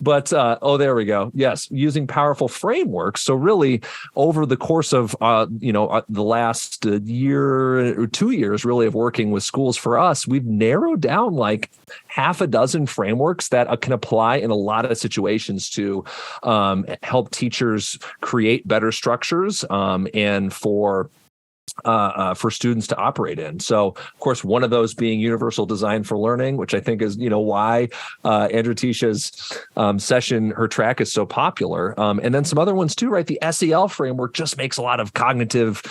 B: There we go. Yes, using powerful frameworks. So really, over the course of the last year or 2 years, really, of working with schools for us, we've narrowed down like half a dozen frameworks that can apply in a lot of situations to help teachers create better structures and for students to operate in. So, of course, one of those being universal design for learning, which I think is, why Andrew Tisha's session, her track is so popular. And then some other ones too, right? The SEL framework just makes a lot of cognitive,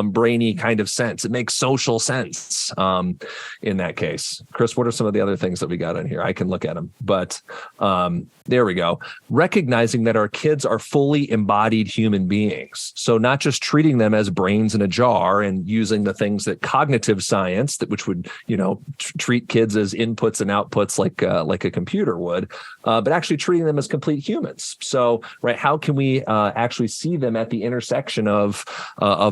B: brainy kind of sense. It makes social sense in that case. Chris, what are some of the other things that we got in here? I can look at them, but there we go. Recognizing that our kids are fully embodied human beings. So not just treating them as brains in a jar and using the things that cognitive science, which would, treat kids as inputs and outputs like a computer would, but actually treating them as complete humans. So, right, how can we actually see them at the intersection of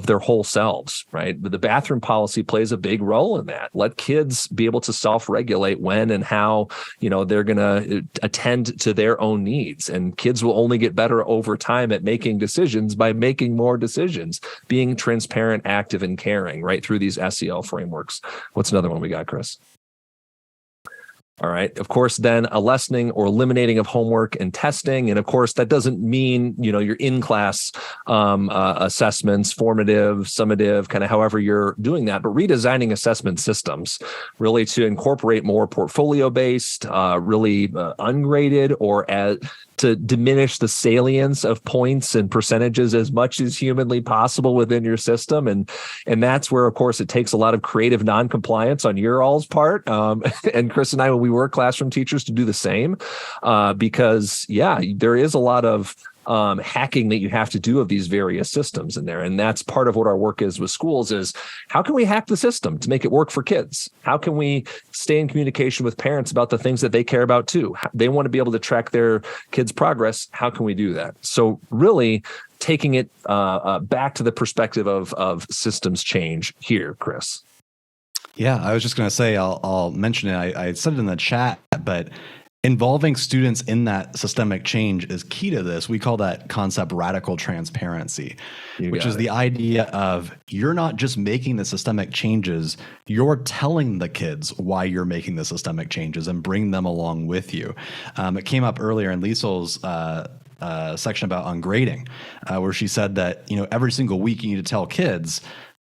B: their whole selves, right? But the bathroom policy plays a big role in that. Let kids be able to self-regulate when and how, they're going to attend to their own needs. And kids will only get better over time at making decisions by making more decisions, being transparent, active, and caring, right, through these SEL frameworks. What's another one we got, Chris? All right. Of course, then a lessening or eliminating of homework and testing. And of course, that doesn't mean, your in-class assessments, formative, summative, kind of however you're doing that, but redesigning assessment systems really to incorporate more portfolio-based, really ungraded, or to diminish the salience of points and percentages as much as humanly possible within your system. And that's where, of course, it takes a lot of creative non-compliance on your all's part. And Chris and I, when we were classroom teachers, to do the same, because, there is a lot of hacking that you have to do of these various systems in there. And that's part of what our work is with schools is how can we hack the system to make it work for kids? How can we stay in communication with parents about the things that they care about too? They want to be able to track their kids' progress. How can we do that? So really taking it back to the perspective of systems change here, Chris.
A: Yeah, I was just going to say, I'll mention it. I said it in the chat, but involving students in that systemic change is key to this. We call that concept radical transparency, which is the idea of you're not just making the systemic changes, you're telling the kids why you're making the systemic changes and bring them along with you. It came up earlier in Liesel's section about ungrading, where she said that, every single week you need to tell kids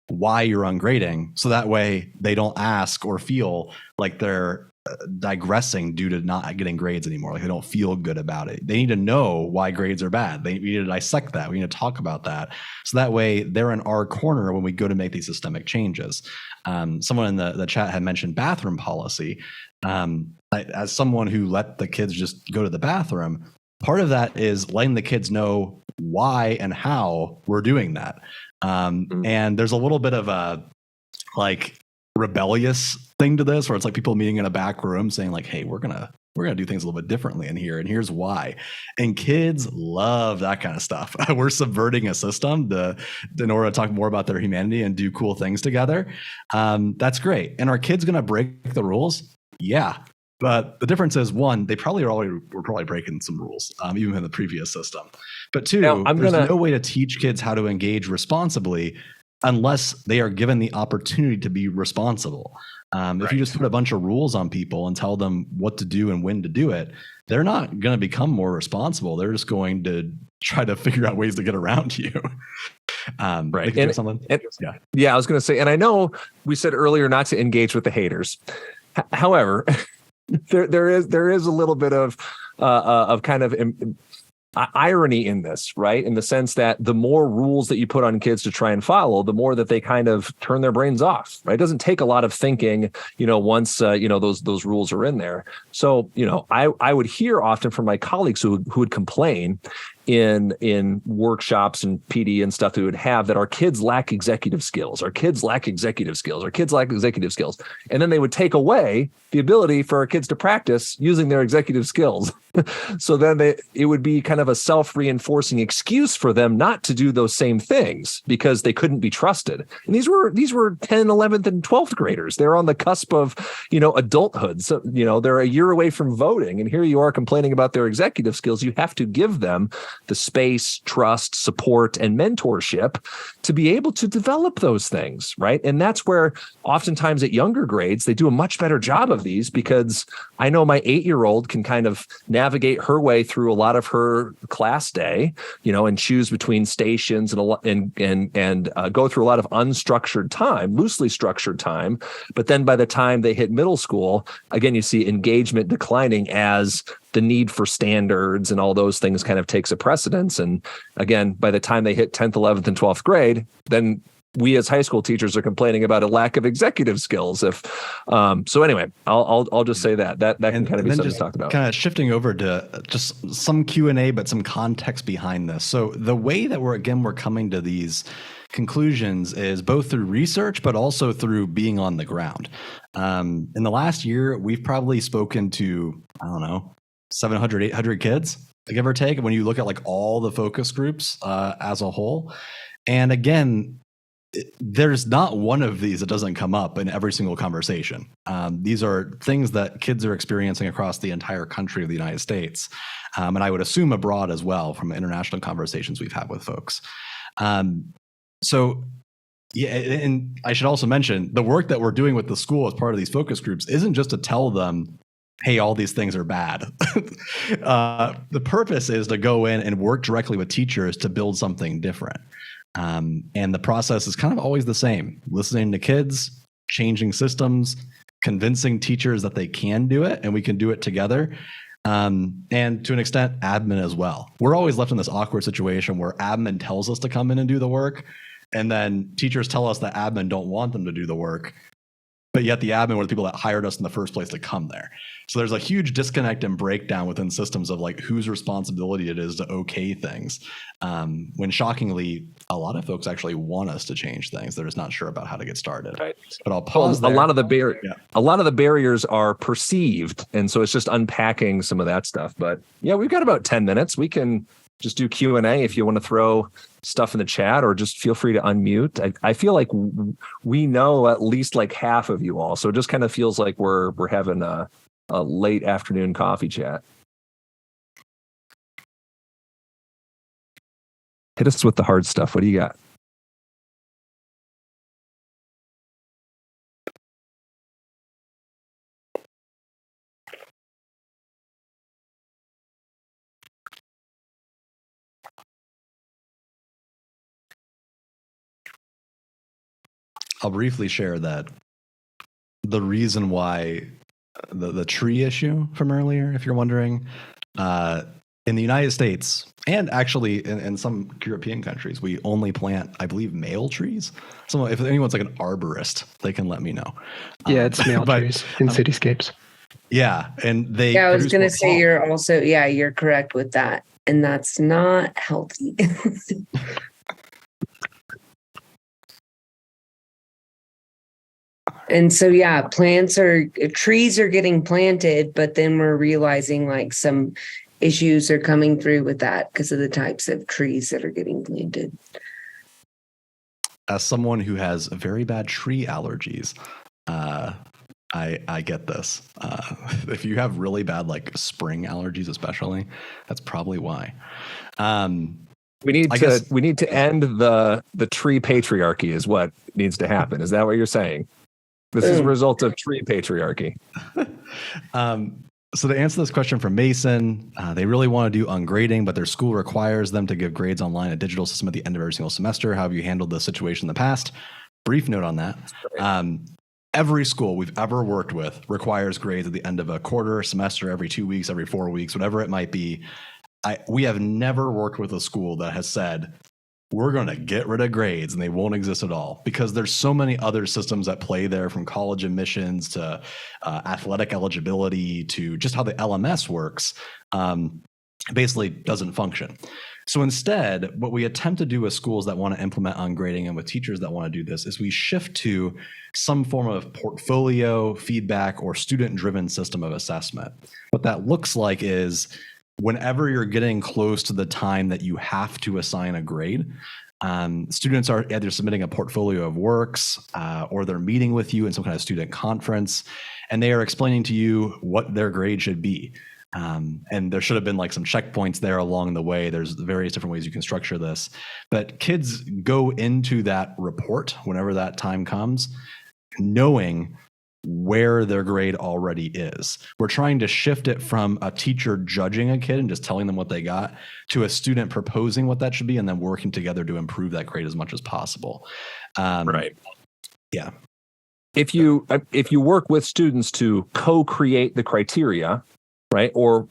A: why you're ungrading, so that way they don't ask or feel like they're digressing due to not getting grades anymore. Like they don't feel good about it. They need to know why grades are bad. We need to dissect that. We need to talk about that. So that way they're in our corner when we go to make these systemic changes. Someone in the chat had mentioned bathroom policy. As someone who let the kids just go to the bathroom, part of that is letting the kids know why and how we're doing that. And there's a little bit of a rebellious thing to this, where it's like people meeting in a back room saying like, hey, we're gonna do things a little bit differently in here, and here's why. And kids love that kind of stuff. We're subverting a system in order to talk more about their humanity and do cool things together. That's great. And are kids gonna break the rules? Yeah. But the difference is, one, they were probably breaking some rules, even in the previous system. But two, there's no way to teach kids how to engage responsibly unless they are given the opportunity to be responsible. If you just put a bunch of rules on people and tell them what to do and when to do it, they're not going to become more responsible. They're just going to try to figure out ways to get around you.
B: Right. Yeah, I was going to say, and I know we said earlier not to engage with the haters. However, there is a little bit of kind of irony in this, right? In the sense that the more rules that you put on kids to try and follow, the more that they kind of turn their brains off, right? It doesn't take a lot of thinking, once, those rules are in there. So, I would hear often from my colleagues who would complain in workshops and PD and stuff that we would have that our kids lack executive skills. Our kids lack executive skills. Our kids lack executive skills. And then they would take away the ability for our kids to practice using their executive skills. So then it would be kind of a self-reinforcing excuse for them not to do those same things because they couldn't be trusted. And these were 10th, 11th, and 12th graders. They're on the cusp of, adulthood. So, they're a year away from voting. And here you are complaining about their executive skills. You have to give them the space, trust, support, and mentorship to be able to develop those things, right? And that's where oftentimes at younger grades, they do a much better job of these, because I know my 8-year-old can kind of navigate her way through a lot of her class day, and choose between stations and go through a lot of unstructured time, loosely structured time. But then by the time they hit middle school, again, you see engagement declining as the need for standards and all those things kind of takes a precedence. And again, by the time they hit 10th, 11th, and 12th grade, then we as high school teachers are complaining about a lack of executive skills. So anyway, I'll just say that can kind of be something to talk about.
A: Kind of shifting over to just some Q&A, but some context behind this. So the way that we're coming to these conclusions is both through research, but also through being on the ground. In the last year, we've probably spoken to, 700, 800 kids, give or take, when you look at all the focus groups as a whole. And again, there's not one of these that doesn't come up in every single conversation. These are things that kids are experiencing across the entire country of the United States. And I would assume abroad as well from international conversations we've had with folks. So yeah, and I should also mention the work that we're doing with the school as part of these focus groups isn't just to tell them, hey, all these things are bad. The purpose is to go in and work directly with teachers to build something different. And the process is kind of always the same: listening to kids, changing systems, convincing teachers that they can do it and we can do it together. And to an extent, admin as well. We're always left in this awkward situation where admin tells us to come in and do the work, and then teachers tell us that admin don't want them to do the work. but yet the admin were the people that hired us in the first place to come there. So there's a huge disconnect and breakdown within systems of like whose responsibility it is to okay things. When shockingly, a lot of folks actually want us to change things. They're just not sure about how to get started.
B: Right.
A: But I'll pause there.
B: A lot of the barriers are perceived. And so it's just unpacking some of that stuff. But yeah, we've got about 10 minutes. We can just do Q&A if you want to throw stuff in the chat, or just feel free to unmute. I feel like we know at least like half of you all. So it just kind of feels like we're having a late afternoon coffee chat. Hit us with the hard stuff. What do you got?
A: I'll briefly share that the reason why the tree issue from earlier, if you're wondering, in the United States and actually in some European countries, we only plant, I believe, male trees. So if anyone's like an arborist, they can let me know.
C: Yeah, it's male trees in cityscapes.
A: Yeah, and they.
D: Yeah, I was going to say you're also, you're correct with that, and that's not healthy. And so, trees are getting planted, but then we're realizing like some issues are coming through with that because of the types of trees that are getting planted.
A: As someone who has very bad tree allergies, I get this. If you have really bad like spring allergies, especially, that's probably why.
B: We need to end the tree patriarchy is what needs to happen. Is that what you're saying? This is a result of tree patriarchy.
A: So to answer this question from Mason, they really want to do ungrading, but their school requires them to give grades online, a digital system at the end of every single semester. How have you handled this situation in the past? Brief note on that. Every school we've ever worked with requires grades at the end of a quarter, semester, every 2 weeks, every 4 weeks, whatever it might be. We have never worked with a school that has said, we're going to get rid of grades and they won't exist at all, because there's so many other systems at play there, from college admissions to athletic eligibility to just how the LMS works. Basically doesn't function. So instead, what we attempt to do with schools that want to implement ungrading and with teachers that want to do this is we shift to some form of portfolio, feedback, or student-driven system of assessment. What that looks like is whenever you're getting close to the time that you have to assign a grade, students are either submitting a portfolio of works or they're meeting with you in some kind of student conference, and they are explaining to you what their grade should be. And there should have been like some checkpoints there along the way. There's various different ways you can structure this. But kids go into that report whenever that time comes, knowing where their grade already is. We're trying to shift it from a teacher judging a kid and just telling them what they got to a student proposing what that should be and then working together to improve that grade as much as possible.
B: Right.
A: Yeah.
B: If you work with students to co-create the criteria, right, or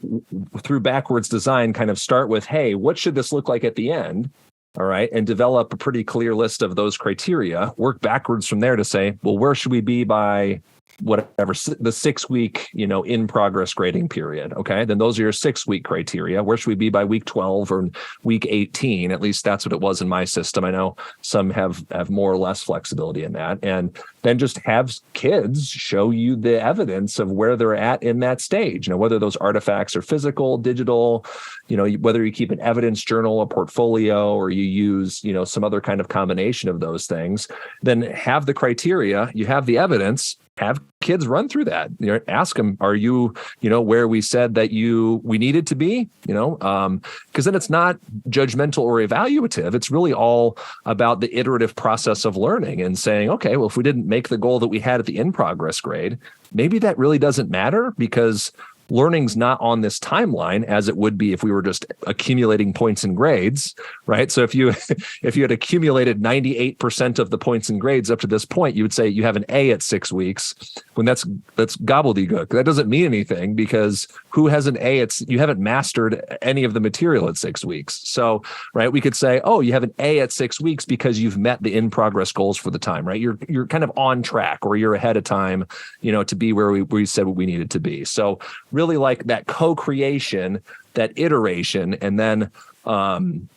B: through backwards design, kind of start with, hey, what should this look like at the end? All right. And develop a pretty clear list of those criteria, work backwards from there to say, well, where should we be by whatever the 6 week, in progress grading period. Okay. Then those are your 6 week criteria. Where should we be by week 12 or week 18? At least that's what it was in my system. I know some have more or less flexibility in that. And then just have kids show you the evidence of where they're at in that stage, whether those artifacts are physical, digital, whether you keep an evidence journal, a portfolio, or you use, some other kind of combination of those things, then have the criteria, you have the evidence, have kids run through that. Ask them, are you, where we said that we needed to be, because then it's not judgmental or evaluative. It's really all about the iterative process of learning and saying, okay, well, if we didn't make the goal that we had at the in progress grade, maybe that really doesn't matter, because learning's not on this timeline as it would be if we were just accumulating points and grades, right? So if you had accumulated 98% of the points and grades up to this point, you would say you have an A at 6 weeks, when that's gobbledygook. That doesn't mean anything, because who has an A, you haven't mastered any of the material at 6 weeks. So, right, we could say, oh, you have an A at 6 weeks because you've met the in-progress goals for the time, right? You're kind of on track, or you're ahead of time, to be where we said what we needed to be. So really like that co-creation, that iteration, and then I'm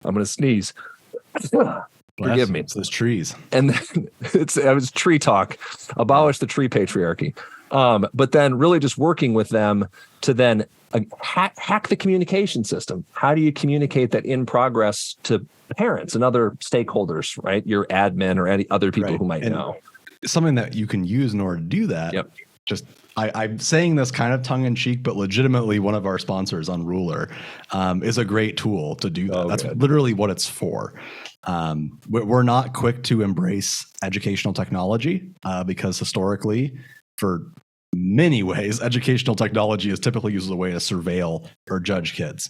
B: going to sneeze. Forgive me.
A: It's those trees.
B: And then it was tree talk, abolish the tree patriarchy. But then really just working with them to then hack the communication system. How do you communicate that in progress to parents and other stakeholders, right? Your admin or any other people who might know.
A: Something that you can use in order to do that.
B: Yep.
A: Just I'm saying this kind of tongue in cheek, but legitimately one of our sponsors, Unruler, is a great tool to do that.
B: Oh,
A: that's
B: good.
A: literally what it's for. We're not quick to embrace educational technology because historically, for many ways, educational technology is typically used as a way to surveil or judge kids.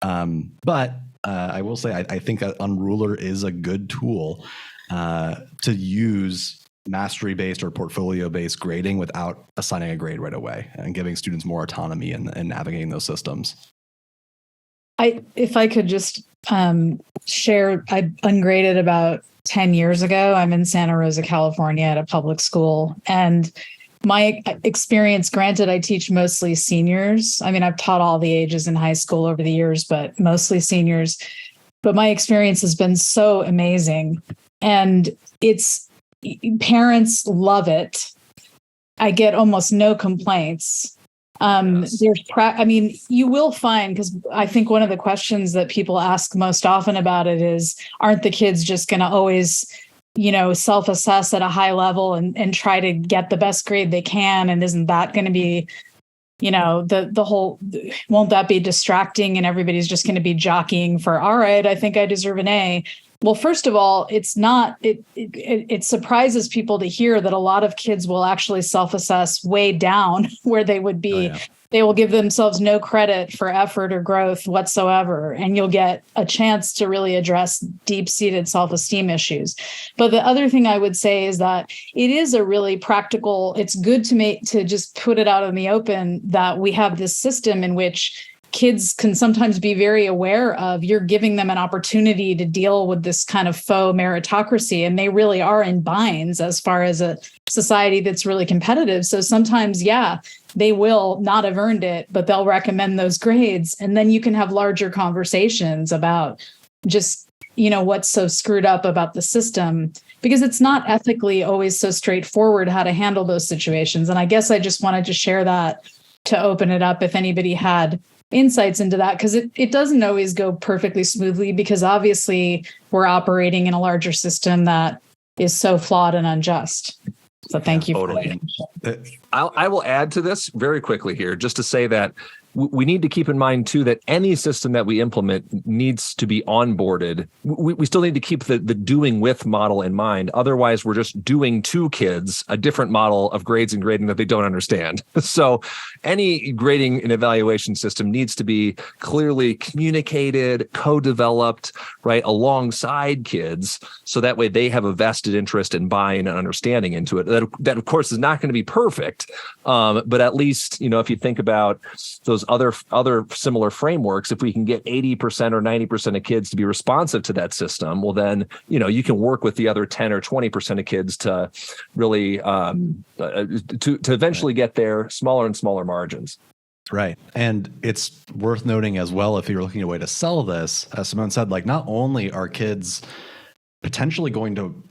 A: But I will say, I think Unruler is a good tool to use mastery-based or portfolio-based grading without assigning a grade right away and giving students more autonomy in navigating those systems.
E: If I could just share, I ungraded about 10 years ago. I'm in Santa Rosa, California at a public school. And my experience, granted, I teach mostly seniors. I mean, I've taught all the ages in high school over the years, but mostly seniors. But my experience has been so amazing. And parents love it. I get almost no complaints.
B: Yes.
E: You will find, because I think one of the questions that people ask most often about it is, aren't the kids just going to always, self-assess at a high level and try to get the best grade they can? And isn't that going to be, the whole, won't that be distracting and everybody's just going to be jockeying for, all right, I think I deserve an A. Well, first of all, it's not, it surprises people to hear that a lot of kids will actually self-assess way down where they would be.
A: Oh, yeah.
E: They will give themselves no credit for effort or growth whatsoever. And you'll get a chance to really address deep-seated self-esteem issues. But the other thing I would say is that it is a really practical, it's good to just put it out in the open that we have this system in which kids can sometimes be very aware of, you're giving them an opportunity to deal with this kind of faux meritocracy, and they really are in binds as far as a society that's really competitive. So sometimes, they will not have earned it, but they'll recommend those grades. And then you can have larger conversations about just, what's so screwed up about the system, because it's not ethically always so straightforward how to handle those situations. And I guess I just wanted to share that to open it up if anybody had insights into that, because it doesn't always go perfectly smoothly, because obviously we're operating in a larger system that is so flawed and unjust. So thank you.
B: Totally. I will add to this very quickly here, just to say that we need to keep in mind, too, that any system that we implement needs to be onboarded. We still need to keep the doing with model in mind. Otherwise, we're just doing to kids a different model of grades and grading that they don't understand. So any grading and evaluation system needs to be clearly communicated, co-developed, right, alongside kids. So that way they have a vested interest in buying and understanding into it. That of course, is not going to be perfect. But at least, if you think about those other similar frameworks, if we can get 80% or 90% of kids to be responsive to that system, well, then, you can work with the other 10 or 20% of kids to really to eventually get their smaller and smaller margins.
A: Right. And it's worth noting as well, if you're looking at a way to sell this, as Simone said, like, not only are kids potentially going to,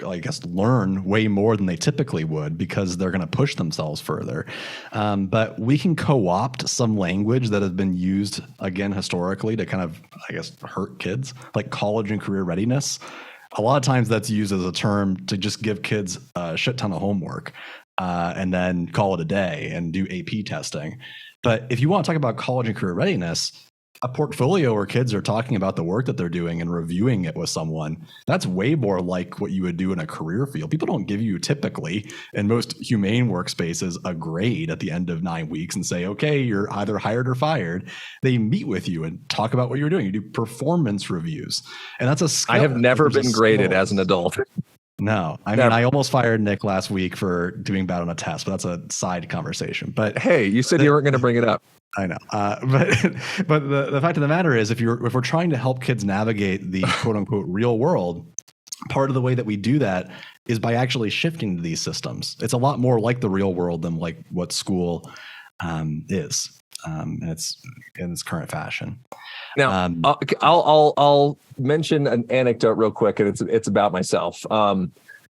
A: I guess, learn way more than they typically would because they're going to push themselves further. But we can co-opt some language that has been used, again, historically to kind of, I guess, hurt kids, like college and career readiness. A lot of times that's used as a term to just give kids a shit ton of homework and then call it a day and do AP testing. But if you want to talk about college and career readiness, a portfolio where kids are talking about the work that they're doing and reviewing it with someone, that's way more like what you would do in a career field. People don't give you typically, in most humane workspaces, a grade at the end of 9 weeks and say, okay, you're either hired or fired. They meet with you and talk about what you're doing. You do performance reviews. And that's a skill.
B: I have never been graded as an adult.
A: No, I mean, I almost fired Nick last week for doing bad on a test, but that's a side conversation. But
B: hey, you said you weren't going to bring it up.
A: I know, but the fact of the matter is, if we're trying to help kids navigate the quote unquote real world, part of the way that we do that is by actually shifting to these systems. It's a lot more like the real world than like what school is, and it's in its current fashion.
B: Now, I'll mention an anecdote real quick, and it's about myself.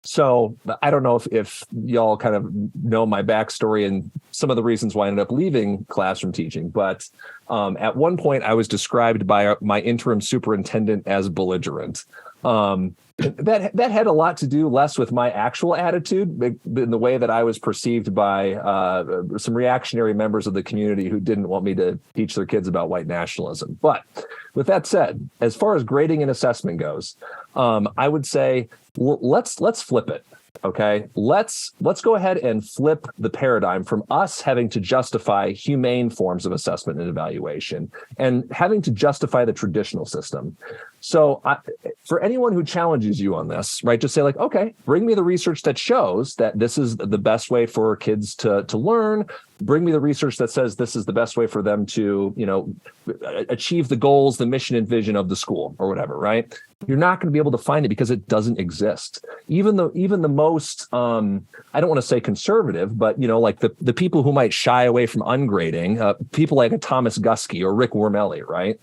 B: So I don't know if y'all kind of know my backstory and some of the reasons why I ended up leaving classroom teaching. But at one point, I was described by my interim superintendent as belligerent. That had a lot to do less with my actual attitude, in the way that I was perceived by some reactionary members of the community who didn't want me to teach their kids about white nationalism. But with that said, as far as grading and assessment goes, I would say let's flip it. Okay, let's go ahead and flip the paradigm from us having to justify humane forms of assessment and evaluation and having to justify the traditional system. So for anyone who challenges you on this, right, just say like, okay, bring me the research that shows that this is the best way for kids to learn. Bring me the research that says this is the best way for them to, achieve the goals, the mission and vision of the school or whatever, right? You're not going to be able to find it because it doesn't exist. Even the most, I don't want to say conservative, but, like the people who might shy away from ungrading, people like a Thomas Guskey or Rick Wormelli, right?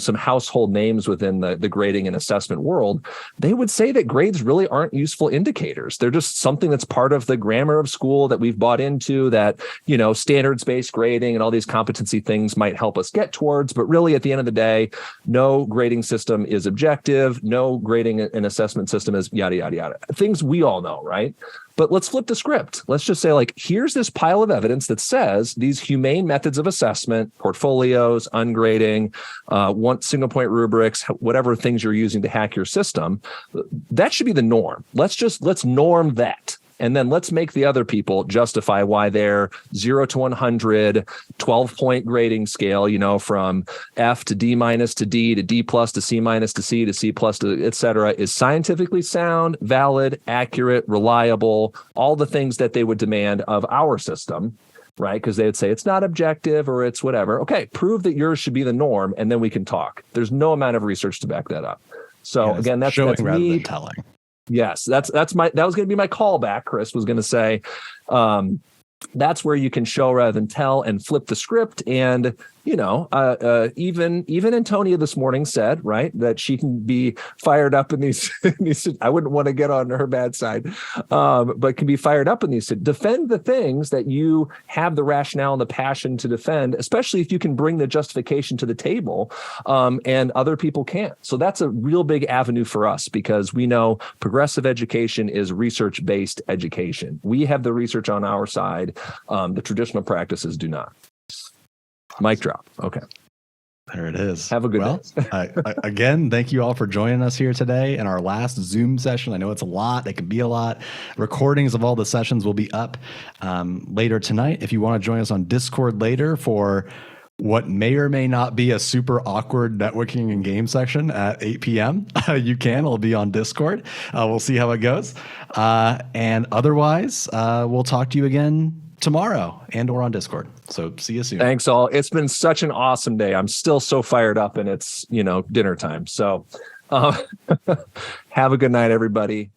B: Some household names within the grading and assessment world, they would say that grades really aren't useful indicators. They're just something that's part of the grammar of school that we've bought into, that, standards-based grading and all these competency things might help us get towards. But really, at the end of the day, no grading system is objective. No grading and assessment system is yada, yada, yada. Things we all know, right? But let's flip the script. Let's just say, like, here's this pile of evidence that says these humane methods of assessment, portfolios, ungrading, one single point rubrics, whatever things you're using to hack your system, that should be the norm. Let's norm that. And then let's make the other people justify why their 0 to 100, 12-point grading scale, from F to D minus to D to D plus to C minus to C to C plus to et cetera, is scientifically sound, valid, accurate, reliable, all the things that they would demand of our system, right? Because they would say it's not objective or it's whatever. Okay, prove that yours should be the norm, and then we can talk. There's no amount of research to back that up. So again, that's
A: showing rather
B: me
A: than telling.
B: Yes, that was going to be my callback. Chris was going to say, that's where you can show rather than tell and flip the script. And, even Antonia this morning said, right, that she can be fired up in these, I wouldn't want to get on her bad side, but can be fired up in these to defend the things that you have the rationale and the passion to defend, especially if you can bring the justification to the table, and other people can't. So that's a real big avenue for us, because we know progressive education is research-based education. We have the research on our side. The traditional practices do not. Mic drop. Okay.
A: There it is.
B: Have a good day.
A: Again, thank you all for joining us here today in our last Zoom session. I know it's a lot. It can be a lot. Recordings of all the sessions will be up later tonight. If you want to join us on Discord later for what may or may not be a super awkward networking and game section at 8 p.m., you can. It'll be on Discord. We'll see how it goes. And otherwise, we'll talk to you again tomorrow and or on Discord. So see you soon.
B: Thanks all. It's been such an awesome day. I'm still so fired up, and it's, dinner time. So have a good night, everybody.